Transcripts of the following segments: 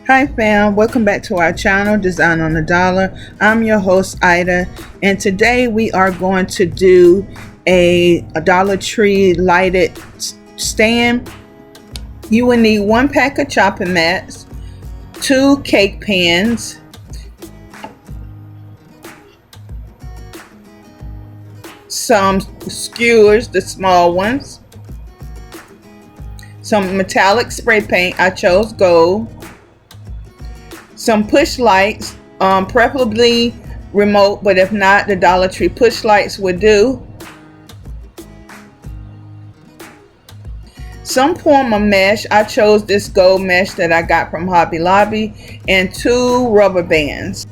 Hi fam, welcome back to our channel, Design on the Dollar. I'm your host Ida, and today we are going to do a Dollar Tree lighted stand. You will need 1 pack of chopping mats, 2 cake pans, some skewers, the small ones, some metallic spray paint, I chose gold, some push lights, preferably remote, but if not, the Dollar Tree push lights would do. Some form of mesh, I chose this gold mesh that I got from Hobby Lobby, and 2 rubber bands.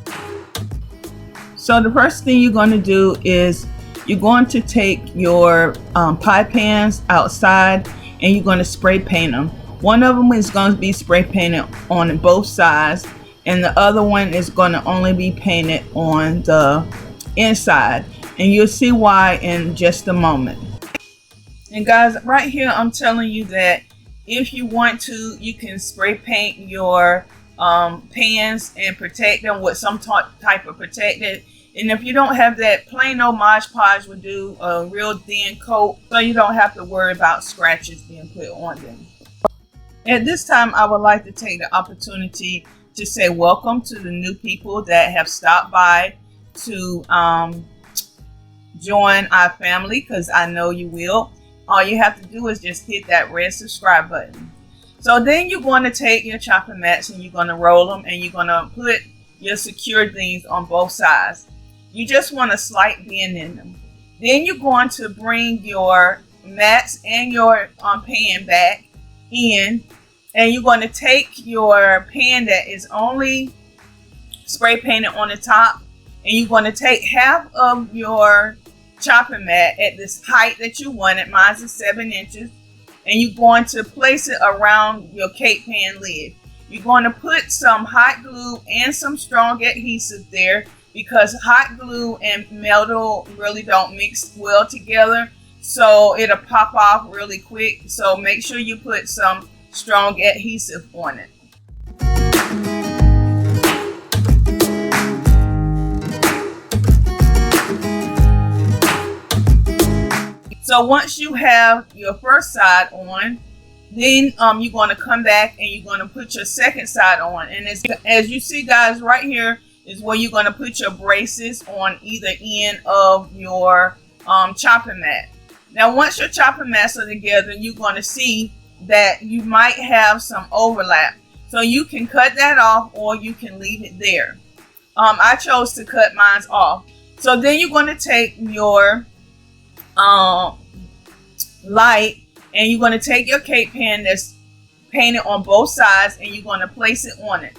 So the first thing you're going to do is you're going to take your pie pans outside and you're going to spray paint them. One of them is going to be spray painted on both sides, and the other one is going to only be painted on the inside, and you'll see why in just a moment. And guys, right here I'm telling you that if you want to, you can spray paint your pans and protect them with some type of protectant. And if you don't have that, plain old Mod Podge would do a real thin coat, so you don't have to worry about scratches being put on them. At this time, I would like to take the opportunity to say welcome to the new people that have stopped by to join our family, because I know you will. All you have to do is just hit that red subscribe button. So then you're going to take your chopping mats and you're going to roll them, and you're going to put your secure things on both sides. You just want a slight bend in them. Then you're going to bring your mats and your pan back in, and you're going to take your pan that is only spray painted on the top, and you're going to take half of your chopping mat at this height that you wanted. Mine is 7 inches, and you're going to place it around your cake pan lid. You're going to put some hot glue and some strong adhesive there, because hot glue and metal really don't mix well together, so it'll pop off really quick. So make sure you put some strong adhesive on it. So once you have your first side on, then you're going to come back and you're going to put your second side on. And as you see, guys, right here is where you're going to put your braces on either end of your chopping mat. Now once your chopping mats are together, you're going to see that you might have some overlap. So you can cut that off or you can leave it there. I chose to cut mine off. So then you're going to take your light, and you're going to take your cake pan that's painted on both sides, and you're going to place it on it.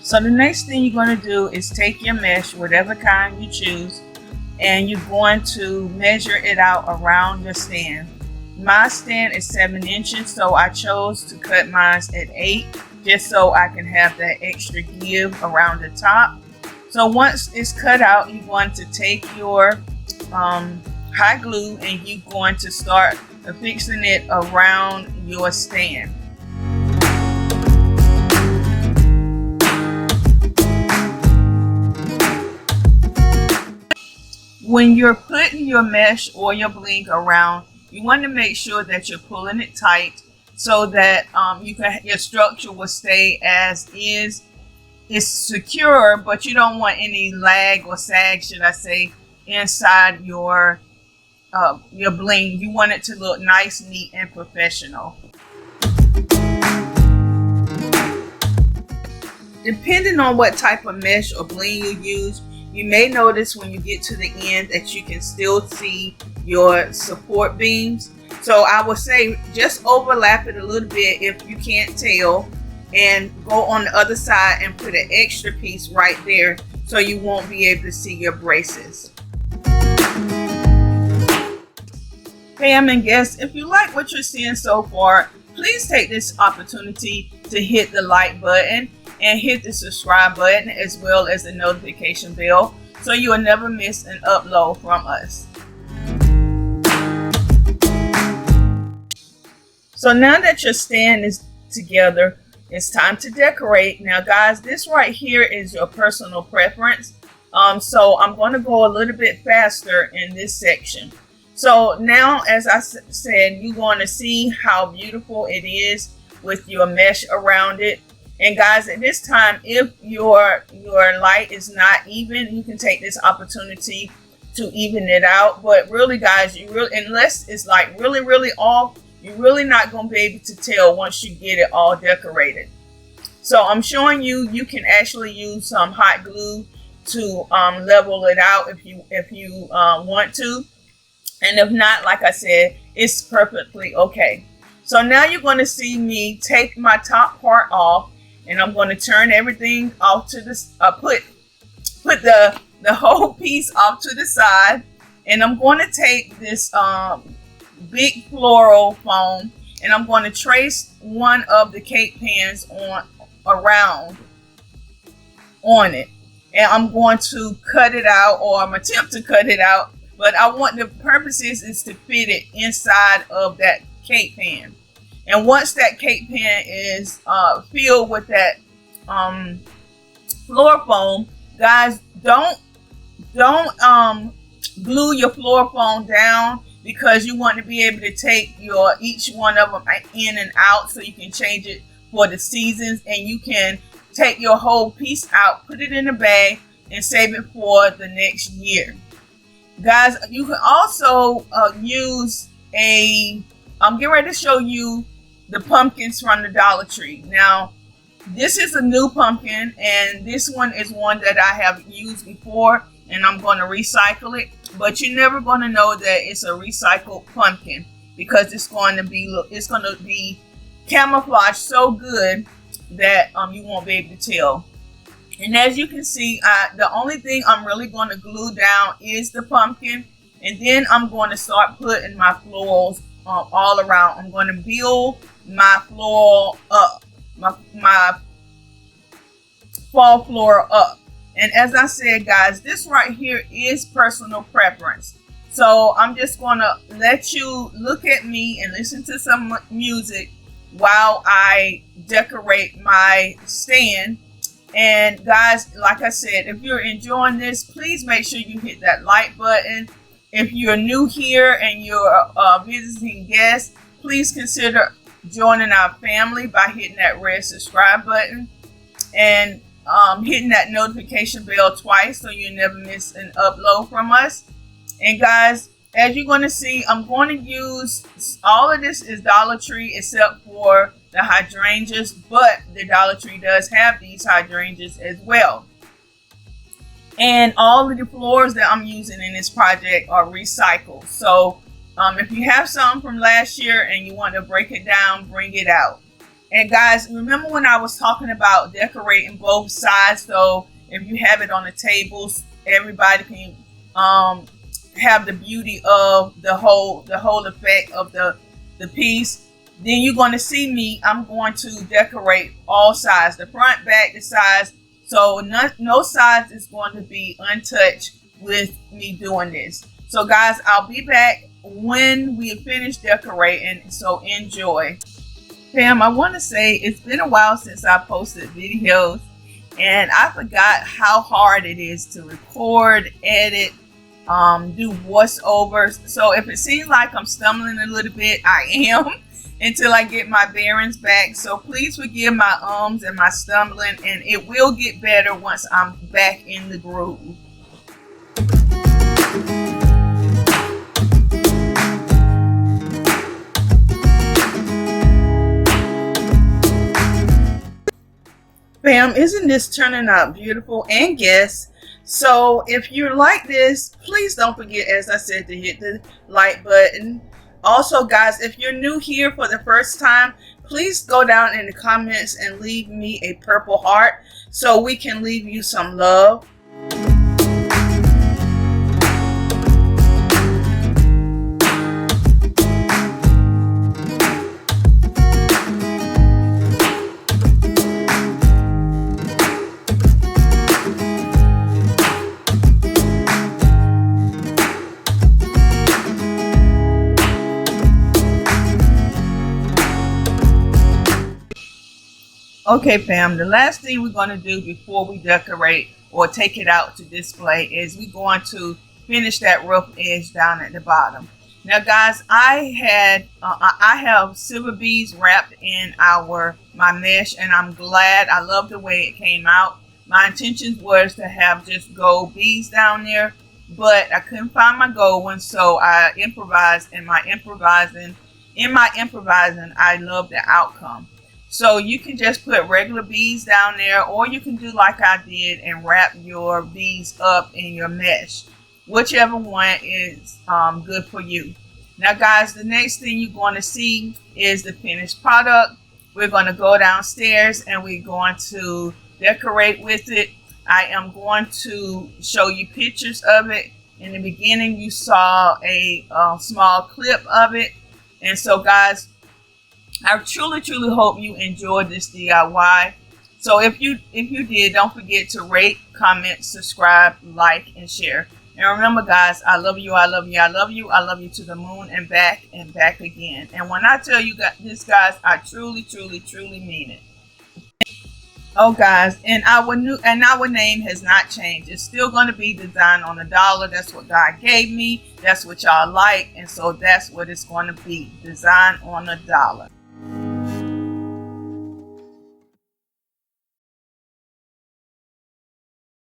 So the next thing you're going to do is take your mesh, whatever kind you choose, and you're going to measure it out around your stand. My stand is 7 inches, so I chose to cut mine at 8, just so I can have that extra give around the top. So once it's cut out, you're going to take your hot glue and you're going to start affixing it around your stand. When you're putting your mesh or your bling around, you want to make sure that you're pulling it tight so that your structure will stay as is. It's secure, but you don't want any lag or sag, should I say, inside your bling. You want it to look nice, neat, and professional. Depending on what type of mesh or bling you use, you may notice when you get to the end that you can still see your support beams. So I would say just overlap it a little bit if you can't tell, and go on the other side and put an extra piece right there so you won't be able to see your braces. Fam and guests, if you like what you're seeing so far, please take this opportunity to hit the like button and hit the subscribe button, as well as the notification bell, so you will never miss an upload from us. So now that your stand is together, it's time to decorate. Now guys, this right here is your personal preference. So I'm going to go a little bit faster in this section. So now, as I said, you're going to see how beautiful it is with your mesh around it. And guys, at this time, if your light is not even, you can take this opportunity to even it out. But really guys, unless it's like really off, you're really not going to be able to tell once you get it all decorated. So I'm showing you, you can actually use some hot glue to level it out if you want to. And if not, like I said, it's perfectly okay. So now you're going to see me take my top part off, and I'm going to turn everything off to this, put the whole piece off to the side. And I'm going to take this big floral foam, and I'm going to trace one of the cake pans around on it. And I'm going to cut it out, or I'm attempt to cut it out. But I want, the purpose is to fit it inside of that cake pan. And once that cake pan is filled with that floor foam, guys, don't glue your floor foam down, because you want to be able to take each one of them in and out so you can change it for the seasons, and you can take your whole piece out, put it in a bag, and save it for the next year. Guys, you can also use I'm getting ready to show you the pumpkins from the Dollar Tree. Now, this is a new pumpkin, and this one is one that I have used before, and I'm going to recycle it. But you're never going to know that it's a recycled pumpkin, because it's going to be camouflaged so good that you won't be able to tell. And as you can see, the only thing I'm really going to glue down is the pumpkin, and then I'm going to start putting my florals all around. I'm going to build my floral up, my fall floral up. And as I said, guys, this right here is personal preference. So I'm just going to let you look at me and listen to some music while I decorate my stand. And guys, like I said, if you're enjoying this, please make sure you hit that like button. If you're new here and you're a visiting guest, please consider joining our family by hitting that red subscribe button and hitting that notification bell twice so you never miss an upload from us. And guys, as you're going to see, I'm going to use, all of this is Dollar Tree except for the hydrangeas, but the Dollar Tree does have these hydrangeas as well. And all of the floors that I'm using in this project are recycled. So if you have something from last year and you want to break it down, bring it out. And guys, remember when I was talking about decorating both sides? So if you have it on the tables, everybody can have the beauty of the whole effect of the piece. Then you're going to see me, I'm going to decorate all sides, the front, back, the sides. So no sides is going to be untouched with me doing this. So guys, I'll be back when we finish decorating, so enjoy. Fam, I want to say it's been a while since I posted videos, and I forgot how hard it is to record, edit, do voiceovers. So if it seems like I'm stumbling a little bit, I am, until I get my bearings back. So please forgive my ums and my stumbling, and it will get better once I'm back in the groove. Fam, isn't this turning out beautiful? And guess, so if you like this, please don't forget, as I said, to hit the like button. Also guys, if you're new here for the first time, please go down in the comments and leave me a purple heart so we can leave you some love. Okay, fam, the last thing we're going to do before we decorate or take it out to display is we're going to finish that rough edge down at the bottom. Now, guys, I have silver beads wrapped in my mesh, and I'm glad. I love the way it came out. My intention was to have just gold beads down there, but I couldn't find my gold one, so I improvised. In my improvising, I love the outcome. So you can just put regular beads down there, or you can do like I did and wrap your beads up in your mesh. Whichever one is good for you. Now, guys, the next thing you're going to see is the finished product. We're going to go downstairs and we're going to decorate with it. I am going to show you pictures of it. In the beginning, you saw a small clip of it. And so, guys, I truly, truly hope you enjoyed this DIY. So if you did, don't forget to rate, comment, subscribe, like, and share. And remember, guys, I love you, I love you, I love you, I love you to the moon and back again. And when I tell you this, guys, I truly, truly, truly mean it. Oh, guys, and our name has not changed. It's still going to be Design on a Dollar. That's what God gave me. That's what y'all like, and so that's what it's going to be. Design on a Dollar.